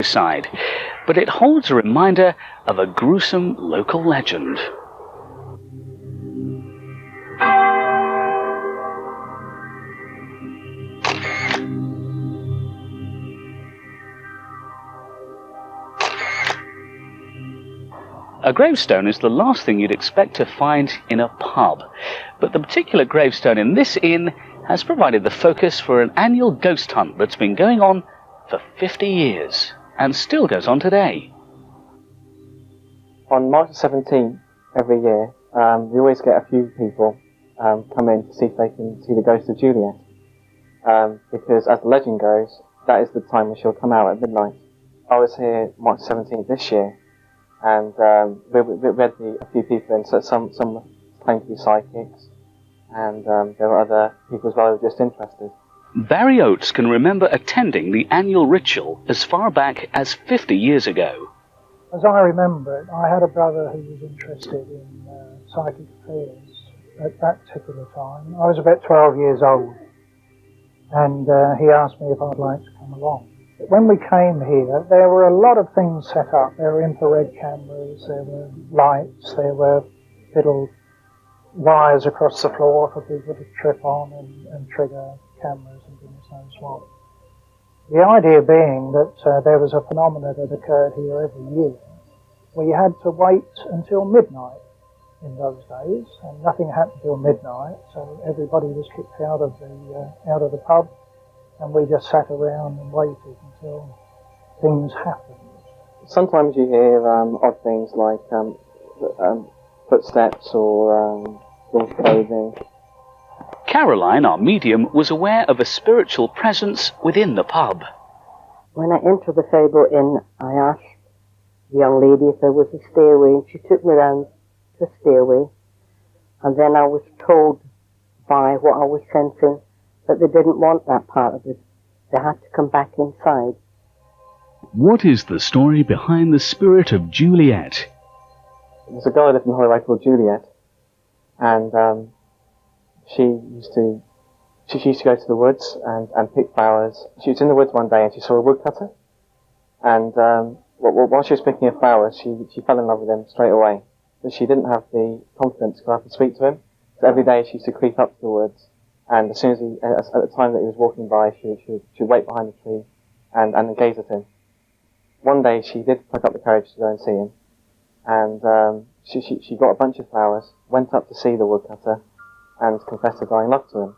suicide, but it holds a reminder of a gruesome local legend. A gravestone is the last thing you'd expect to find in a pub, but the particular gravestone in this inn has provided the focus for an annual ghost hunt that's been going on for 50 years and still goes on today. On March 17th every year, we always get a few people come in to see if they can see the ghost of Juliet, because as the legend goes, that is the time when she'll come out at midnight. I was here March 17th this year, and we had a few people in, so some claimed to be psychics, and there were other people as well who were just interested. Barry Oates can remember attending the annual ritual as far back as 50 years ago. As I remember it, I had a brother who was interested in psychic affairs at that particular time. I was about 12 years old, and he asked me if I'd like to come along. When we came here, there were a lot of things set up. There were infrared cameras, there were lights, there were little wires across the floor for people to trip on and trigger cameras and goodness knows what. The idea being that there was a phenomenon that occurred here every year. We had to wait until midnight in those days, and nothing happened till midnight, so everybody was kicked out of the pub, and we just sat around and waited until things happened. Sometimes you hear odd things like footsteps or clothing. Caroline, our medium, was aware of a spiritual presence within the pub. When I entered the Ferryboat Inn, I asked the young lady if there was a stairway, and she took me round to the stairway, and then I was told by what I was sensing that they didn't want that part of it. They had to come back inside. What is the story behind the spirit of Juliet? There's a girl who lived in Hollywell called Juliet, and she used to go to the woods and pick flowers. She was in the woods one day and she saw a woodcutter, and while she was picking her flowers, she fell in love with him straight away. But she didn't have the confidence to go up and speak to him. So every day she used to creep up to the woods, and as soon as at the time that he was walking by, she would wait behind the tree and gaze at him. One day she did pluck up the courage to go and see him, and she got a bunch of flowers, went up to see the woodcutter, and confessed her dying love to him.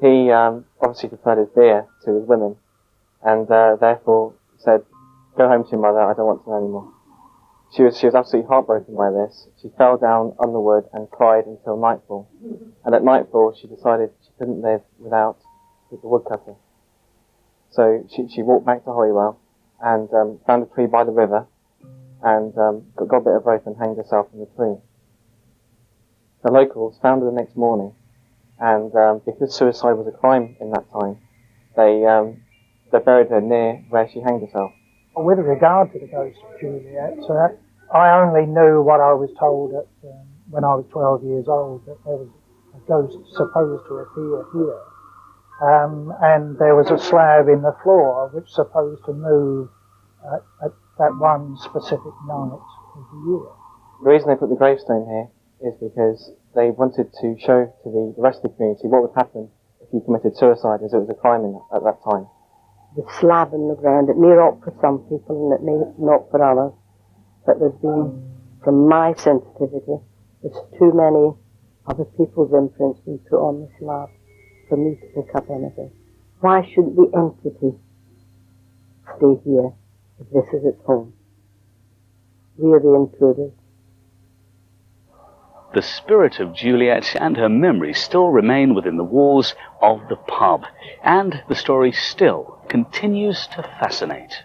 He obviously preferred his beer to his women, and therefore said, "Go home to your mother, I don't want to know anymore." She was absolutely heartbroken by this. She fell down on the wood and cried until nightfall. And at nightfall she decided she couldn't live without the woodcutter. So she walked back to Holywell and found a tree by the river and got a bit of rope and hanged herself in the tree. The locals found her the next morning, and because suicide was a crime in that time, they buried her near where she hanged herself. With regard to the ghost of Juliet, I only knew what I was told when I was 12 years old, that there was a ghost supposed to appear here. And there was a slab in the floor which supposed to move at that one specific night of the year. The reason they put the gravestone here is because they wanted to show to the rest of the community what would happen if you committed suicide, as it was a crime at that time. The slab in the ground, it may not for some people and it may not for others, but there's been, from my sensitivity, there's too many other people's imprints being put on the slab for me to pick up anything. Why shouldn't the entity stay here if this is its home? We are the intruders. The spirit of Juliet and her memories still remain within the walls of the pub, and the story still continues to fascinate.